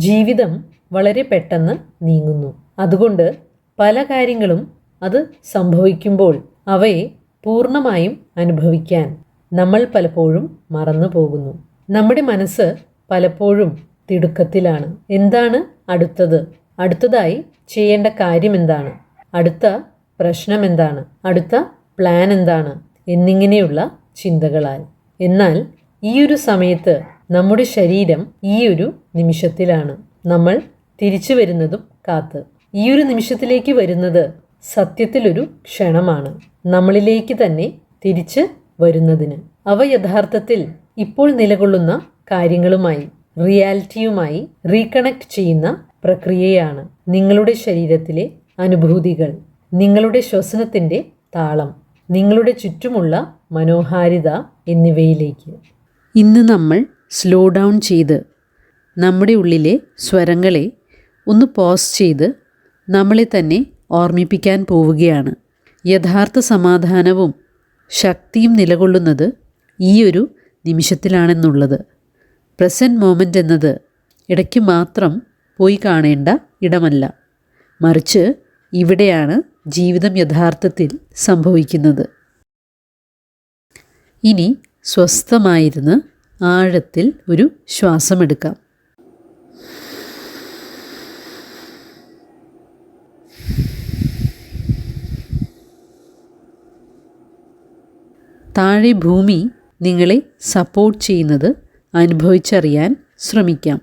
ജീവിതം വളരെ പെട്ടെന്ന് നീങ്ങുന്നു. അതുകൊണ്ട് പല കാര്യങ്ങളും അത് സംഭവിക്കുമ്പോൾ അവയെ പൂർണ്ണമായും അനുഭവിക്കാൻ നമ്മൾ പലപ്പോഴും മറന്നു പോകുന്നു. നമ്മുടെ മനസ്സ് പലപ്പോഴും തിടുക്കത്തിലാണ്. എന്താണ് അടുത്തതായി ചെയ്യേണ്ട കാര്യം എന്താണ്, അടുത്ത പ്രശ്നം എന്താണ്, അടുത്ത പ്ലാൻ എന്താണ് എന്നിങ്ങനെയുള്ള ചിന്തകളാൽ. എന്നാൽ ഈ ഒരു സമയത്ത് നമ്മുടെ ശരീരം ഈ ഒരു നിമിഷത്തിലാണ്. നമ്മൾ തിരിച്ചു വരുന്നതും കാത്ത്. ഈ ഒരു നിമിഷത്തിലേക്ക് വരുന്നത് സത്യത്തിലൊരു ക്ഷണമാണ്, നമ്മളിലേക്ക് തന്നെ തിരിച്ച് വരുന്നതിന്. അവ യഥാർത്ഥത്തിൽ ഇപ്പോൾ നിലകൊള്ളുന്ന കാര്യങ്ങളുമായി, റിയാലിറ്റിയുമായി റീകണക്ട് ചെയ്യുന്ന പ്രക്രിയയാണ്. നിങ്ങളുടെ ശരീരത്തിലെ അനുഭൂതികൾ, നിങ്ങളുടെ ശ്വസനത്തിൻ്റെ താളം, നിങ്ങളുടെ ചുറ്റുമുള്ള മനോഹാരിത എന്നിവയിലേക്ക്. ഇന്ന് നമ്മൾ സ്ലോ ഡൗൺ ചെയ്ത് നമ്മുടെ ഉള്ളിലെ സ്വരങ്ങളെ ഒന്ന് പോസ് ചെയ്ത് നമ്മളെ തന്നെ ഓർമ്മിപ്പിക്കാൻ പോവുകയാണ്. യഥാർത്ഥ സമാധാനവും ശക്തിയും നിലകൊള്ളുന്നത് ഈ ഒരു നിമിഷത്തിലാണെന്നുള്ളത്. പ്രസൻറ്റ് മൊമെൻ്റ് എന്നത് ഇടയ്ക്ക് മാത്രം പോയി കാണേണ്ട ഇടമല്ല, മറിച്ച് ഇവിടെയാണ് ജീവിതം യഥാർത്ഥത്തിൽ സംഭവിക്കുന്നത്. ഇനി സ്വസ്ഥമായിരുന്ന് ആഴത്തിൽ ഒരു ശ്വാസമെടുക്കാം. താഴെ ഭൂമി നിങ്ങളെ സപ്പോർട്ട് ചെയ്യുന്നത് അനുഭവിച്ചറിയാൻ ശ്രമിക്കാം.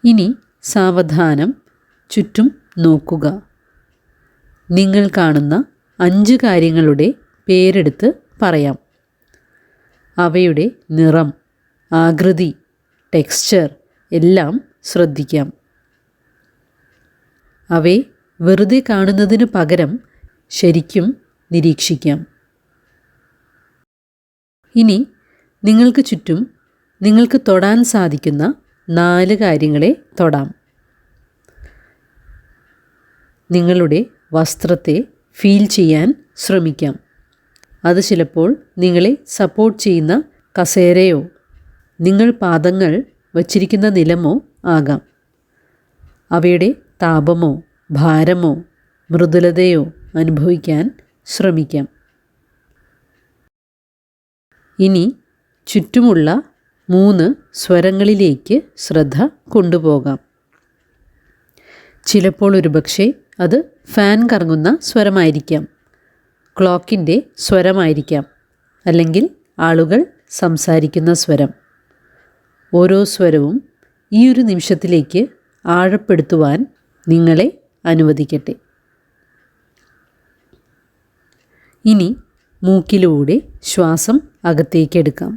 ഇനി സാവധാനം ചുറ്റും നോക്കുക. നിങ്ങൾ കാണുന്ന 5 കാര്യങ്ങളുടെ പേരെടുത്ത് പറയാം. അവയുടെ നിറം, ആകൃതി, ടെക്സ്ചർ എല്ലാം ശ്രദ്ധിക്കാം. അവയെ വെറുതെ കാണുന്നതിന് പകരം ശരിക്കും നിരീക്ഷിക്കാം. ഇനി നിങ്ങൾക്ക് ചുറ്റും നിങ്ങൾക്ക് തൊടാൻ സാധിക്കുന്ന 4 കാര്യങ്ങളെ തൊടാം. നിങ്ങളുടെ വസ്ത്രത്തെ ഫീൽ ചെയ്യാൻ ശ്രമിക്കാം. അത് ചിലപ്പോൾ നിങ്ങളെ സപ്പോർട്ട് ചെയ്യുന്ന കസേരയോ നിങ്ങൾ പാദങ്ങൾ വച്ചിരിക്കുന്ന നിലമോ ആകാം. അവയുടെ താപമോ ഭാരമോ മൃദുലതയോ അനുഭവിക്കാൻ ശ്രമിക്കാം. ഇനി ചുറ്റുമുള്ള 3 സ്വരങ്ങളിലേക്ക് ശ്രദ്ധ കൊണ്ടുപോകാം. ചിലപ്പോൾ ഒരുപക്ഷെ അത് ഫാൻ കറങ്ങുന്ന സ്വരമായിരിക്കാം, ക്ലോക്കിൻ്റെ സ്വരമായിരിക്കാം, അല്ലെങ്കിൽ ആളുകൾ സംസാരിക്കുന്ന സ്വരം. ഓരോ സ്വരവും ഈ ഒരു നിമിഷത്തിലേക്ക് ആഴപ്പെടുത്തുവാൻ നിങ്ങളെ അനുവദിക്കട്ടെ. ഇനി മൂക്കിലൂടെ ശ്വാസം അകത്തേക്കെടുക്കാം.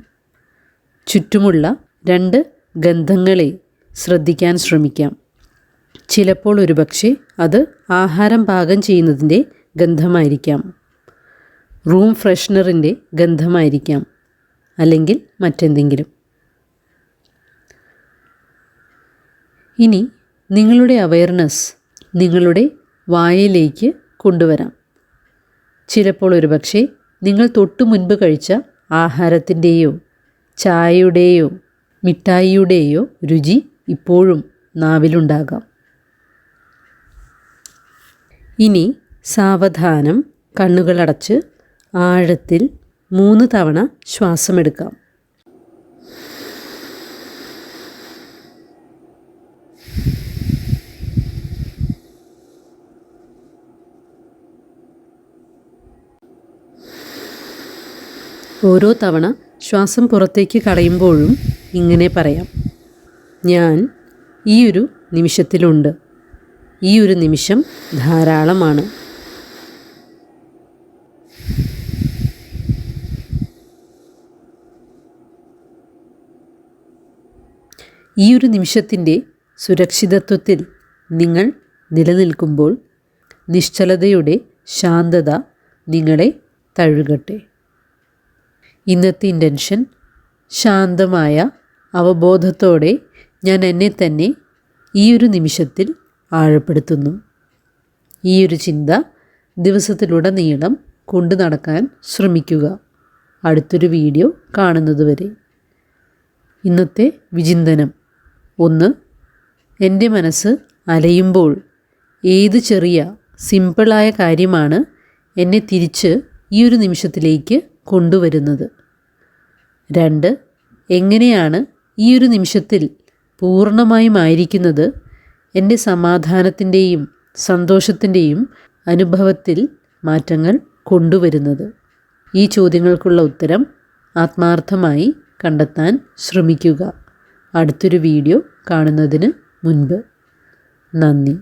ചുറ്റുമുള്ള 2 ഗന്ധങ്ങളെ ശ്രദ്ധിക്കാൻ ശ്രമിക്കാം. ചിലപ്പോൾ ഒരുപക്ഷെ അത് ആഹാരം പാകം ചെയ്യുന്നതിൻ്റെ ഗന്ധമായിരിക്കാം, റൂം ഫ്രഷ്നറിൻ്റെ ഗന്ധമായിരിക്കാം, അല്ലെങ്കിൽ മറ്റെന്തെങ്കിലും. ഇനി നിങ്ങളുടെ അവയർനെസ് നിങ്ങളുടെ വായയിലേക്ക് കൊണ്ടുവരാം. ചിലപ്പോൾ ഒരുപക്ഷെ നിങ്ങൾ തൊട്ടു മുൻപ് കഴിച്ച ആഹാരത്തിൻ്റെയോ ചായയുടെയോ മിഠായിയുടെയോ രുചി ഇപ്പോഴും നാവിലുണ്ടാകാം. ഇനി സാവധാനം കണ്ണുകളടച്ച് ആഴത്തിൽ 3 തവണ ശ്വാസമെടുക്കാം. ഓരോ തവണ ശ്വാസം പുറത്തേക്ക് കളയുമ്പോഴും ഇങ്ങനെ പറയാം: ഞാൻ ഈ ഒരു നിമിഷത്തിലുണ്ട്, ഈ ഒരു നിമിഷം ധാരാളമാണ്. ഈ ഒരു നിമിഷത്തിൻ്റെ സുരക്ഷിതത്വത്തിൽ നിങ്ങൾ നിലനിൽക്കുമ്പോൾ നിശ്ചലതയുടെ ശാന്തത നിങ്ങളെ തഴുകട്ടെ. ഇന്നത്തെ ഇൻറ്റൻഷൻ: ശാന്തമായ അവബോധത്തോടെ ഞാൻ എന്നെ തന്നെ ഈ ഒരു നിമിഷത്തിൽ ആഴപ്പെടുത്തുന്നു. ഈ ഒരു ചിന്ത ദിവസത്തിലുടനീളം കൊണ്ടു നടക്കാൻ ശ്രമിക്കുക. അടുത്തൊരു വീഡിയോ കാണുന്നതുവരെ. ഇന്നത്തെ വിചിന്തനം: ഒന്ന്, എൻ്റെ മനസ്സ് അലയുമ്പോൾ ഏത് ചെറിയ സിമ്പിളായ കാര്യമാണ് എന്നെ തിരിച്ച് ഈ ഒരു നിമിഷത്തിലേക്ക് കൊണ്ടുവരുന്നത്? 2, എങ്ങനെയാണ് ഈ ഒരു നിമിഷത്തിൽ പൂർണ്ണമായും ആയിരിക്കുന്നത് എൻ്റെ സമാധാനത്തിൻ്റെയും സന്തോഷത്തിൻ്റെയും അനുഭവത്തിൽ മാറ്റങ്ങൾ കൊണ്ടുവരുന്നത്? ഈ ചോദ്യങ്ങൾക്കുള്ള ഉത്തരം ആത്മാർത്ഥമായി കണ്ടെത്താൻ ശ്രമിക്കുക. അടുത്തൊരു വീഡിയോ കാണുന്നതിന് മുൻപ് നന്ദി.